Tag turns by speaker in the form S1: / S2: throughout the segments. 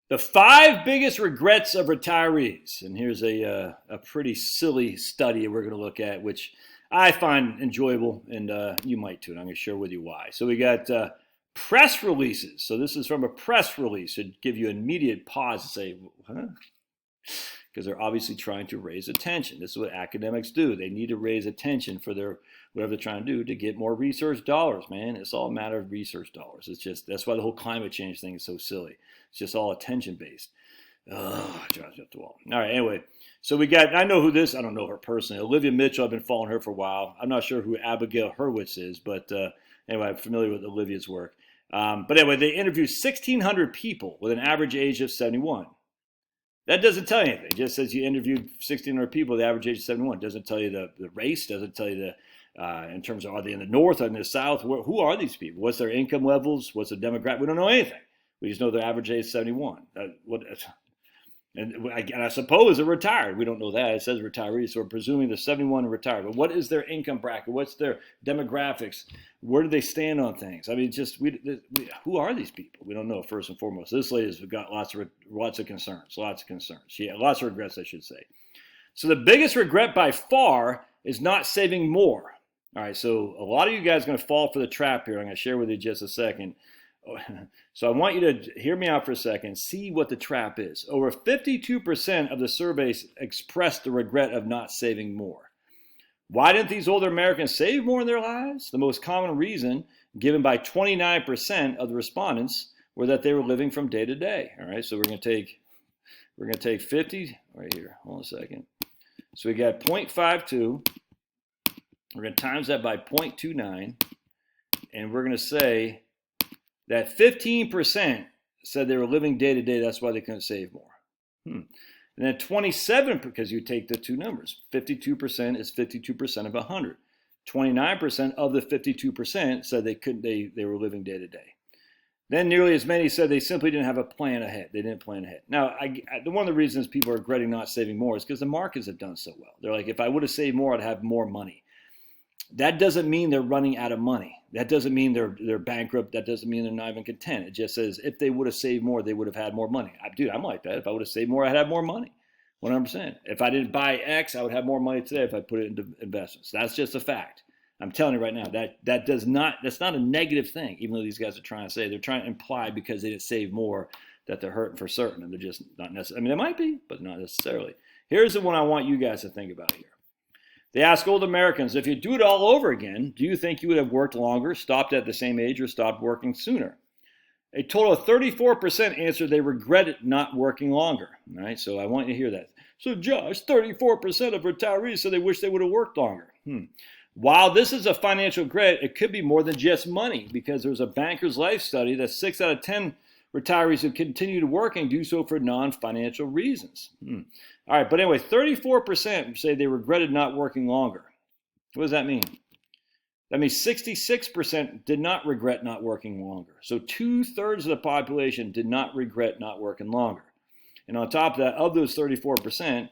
S1: The 5 biggest regrets of retirees. And here's a pretty silly study we're going to look at, which I find enjoyable, and you might too, and I'm going to share with you why. So we got press releases. So this is from a press release. It'd give you an immediate pause and say, huh? Because they're obviously trying to raise attention. This is what academics do. They need to raise attention for their whatever they're trying to do to get more research dollars, man. It's all a matter of research dollars. It's just, that's why the whole climate change thing is so silly. It's just all attention based. Oh, drives up the wall. All right, anyway. So we got, I know who this, I don't know her personally. Olivia Mitchell, I've been following her for a while. I'm not sure who Abigail Hurwitz is, but anyway, I'm familiar with Olivia's work. But anyway, they interviewed 1,600 people with an average age of 71. That doesn't tell you anything. It just says you interviewed 1,600 people, the average age of 71. It doesn't tell you the race, doesn't tell you in terms of are they in the north or in the south. Who are these people? What's their income levels? What's the demographic? We don't know anything. We just know their average age is 71. And I suppose they're retired. We don't know that. It says retirees, so we're presuming they're 71 and retired. But what is their income bracket? What's their demographics? Where do they stand on things? I mean, who are these people? We don't know, first and foremost. This lady's got lots of concerns. Yeah, lots of regrets, I should say. So the biggest regret by far is not saving more. All right, so a lot of you guys are going to fall for the trap here. I'm going to share with you in just a second. So I want you to hear me out for a second, see what the trap is. Over 52% of the surveys expressed the regret of not saving more. Why didn't these older Americans save more in their lives? The most common reason given by 29% of the respondents were that they were living from day to day. All right, so we're going to take 50 right here. Hold on a second. So we got 0.52. We're going to times that by 0.29, and we're going to say that 15% said they were living day to day, that's why they couldn't save more. And then 27, because you take the two numbers, 52% is 52% of 100. 29% of the 52% said they were living day to day. Then nearly as many said they simply didn't have a plan ahead. They didn't plan ahead. Now, one of the reasons people are regretting not saving more is because the markets have done so well. They're like, if I would have saved more, I'd have more money. That doesn't mean they're running out of money. That doesn't mean they're bankrupt. That doesn't mean they're not even content. It just says if they would have saved more, they would have had more money. Dude, I'm like that. If I would have saved more, I'd have more money. 100%. If I didn't buy X, I would have more money today if I put it into investments. That's just a fact. I'm telling you right now, that's not a negative thing, even though these guys are trying to say, they're trying to imply because they didn't save more that they're hurting for certain, and they're just not necessarily. I mean, they might be, but not necessarily. Here's the one I want you guys to think about here. They ask old Americans, if you do it all over again, do you think you would have worked longer, stopped at the same age, or stopped working sooner? A total of 34% answered they regretted not working longer. All right, so I want you to hear that. So Josh, 34% of retirees said they wish they would have worked longer. While this is a financial regret, it could be more than just money, because there's a Banker's Life study that 6 out of 10 retirees who continue to work and do so for non-financial reasons. All right, but anyway, 34% say they regretted not working longer. What does that mean? That means 66% did not regret not working longer. So 2/3 of the population did not regret not working longer. And on top of that, of those 34%,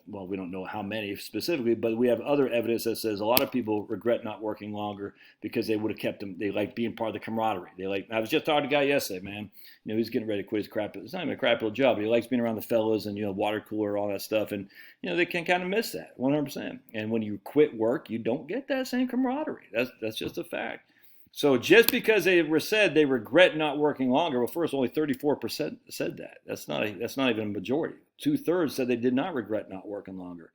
S1: well, we don't know how many specifically, but we have other evidence that says a lot of people regret not working longer because they would have kept them. They like being part of the camaraderie. I was just talking to a guy yesterday, man. You know, he's getting ready to quit his crap. It's not even a crap little job, but he likes being around the fellas and, you know, water cooler, all that stuff. And, you know, they can kind of miss that 100%. And when you quit work, you don't get that same camaraderie. That's just a fact. So just because they said they regret not working longer, well, first, only 34% said that. That's not even a majority. 2/3 said they did not regret not working longer.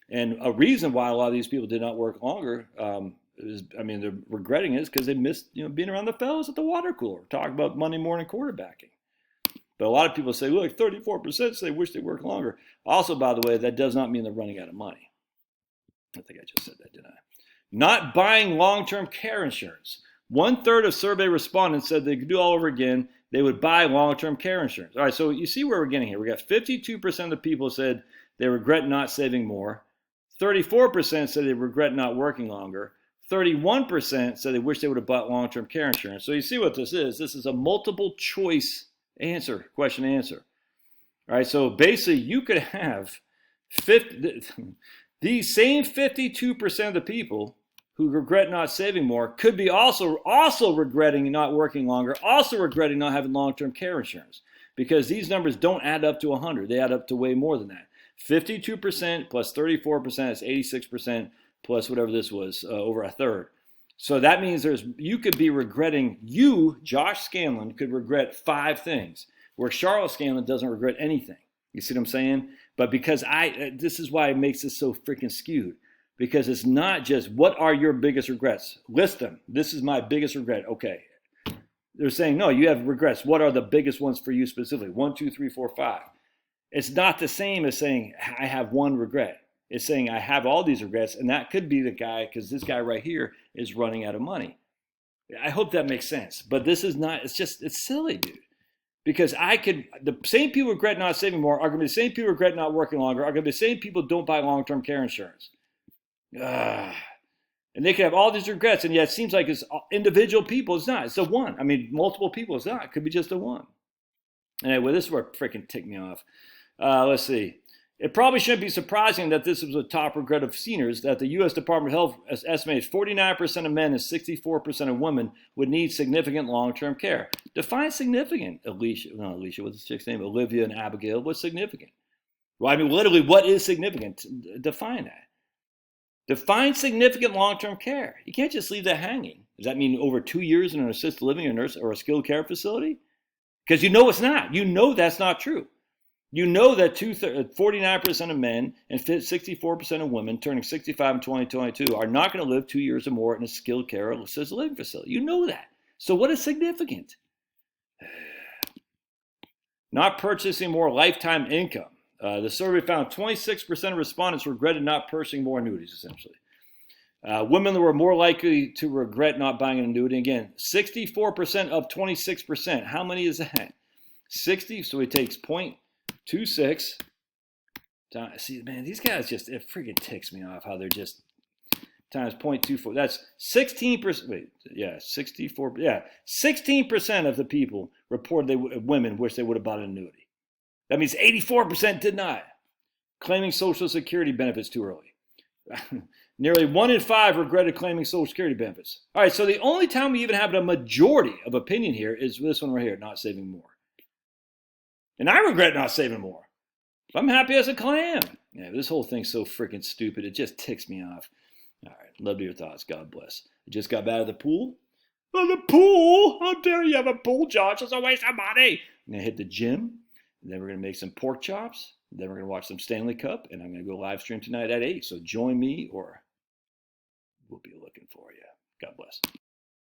S1: And a reason why a lot of these people did not work longer they're regretting it is because they missed, you know, being around the fellas at the water cooler, talking about Monday morning quarterbacking. But a lot of people say, look, 34% say they wish they worked longer. Also, by the way, that does not mean they're running out of money. I think I just said that, didn't I? Not buying long-term care insurance. 1/3 of survey respondents said they could do all over again. They would buy long-term care insurance. All right, so you see where we're getting here. We got 52% of the people said they regret not saving more. 34% said they regret not working longer. 31% said they wish they would have bought long-term care insurance. So you see what this is. This is a multiple choice question answer. All right, so basically you could have these same 52% of the people who regret not saving more could be also regretting not working longer, also regretting not having long-term care insurance. because these numbers don't add up to 100. They add up to way more than that. 52% plus 34% is 86% plus whatever this was, over a third. So that means you could be regretting, Josh Scanlon, could regret 5 things, where Charlotte Scanlon doesn't regret anything. You see what I'm saying? But because this is why it makes this so freaking skewed. Because it's not just, what are your biggest regrets? List them. This is my biggest regret. Okay. They're saying, no, you have regrets. What are the biggest ones for you specifically? 1, 2, 3, 4, 5. It's not the same as saying, I have one regret. It's saying, I have all these regrets, and that could be the guy, because this guy right here is running out of money. I hope that makes sense. But this is not, it's silly, dude. Because the same people who regret not saving more are going to be the same people who regret not working longer, are going to be the same people who don't buy long-term care insurance. And they could have all these regrets, and yet it seems like it's individual people. It's not. It's the one. I mean, multiple people. It's not. It could be just the one. Anyway, this is where it freaking ticked me off. Let's see. It probably shouldn't be surprising that this was a top regret of seniors, that the U.S. Department of Health estimates 49% of men and 64% of women would need significant long-term care. Define significant, Alicia, what's the chick's name? Olivia and Abigail. What's significant? Well, I mean, literally, what is significant? Define that. Define significant long-term care. You can't just leave that hanging. Does that mean over 2 years in an assisted living or nurse or a skilled care facility? Because you know it's not. You know that's not true. You know that 49% of men and 64% of women turning 65 in 2022 are not going to live 2 years or more in a skilled care or assisted living facility. You know that. So what is significant? Not purchasing more lifetime income. The survey found 26% of respondents regretted not purchasing more annuities, essentially. Women were more likely to regret not buying an annuity. Again, 64% of 26%. How many is that? 60, so it takes 0.26. See, man, these guys it freaking ticks me off how they're just times 0.24. That's 16%. Wait, yeah, 64. Yeah, 16% of the people reported women wish they would have bought an annuity. That means 84% did not, claiming Social Security benefits too early. Nearly 1 in 5 regretted claiming Social Security benefits. All right, so the only time we even have a majority of opinion here is this one right here, not saving more. And I regret not saving more. I'm happy as a clam. Yeah, this whole thing's so freaking stupid. It just ticks me off. All right, love to your thoughts. God bless. I just got out of the pool. Oh, the pool? How dare you have a pool, Josh? It's a waste of money. I'm going to hit the gym. And then we're going to make some pork chops. Then we're going to watch some Stanley Cup. And I'm going to go live stream tonight at 8. So join me or we'll be looking for you. God bless.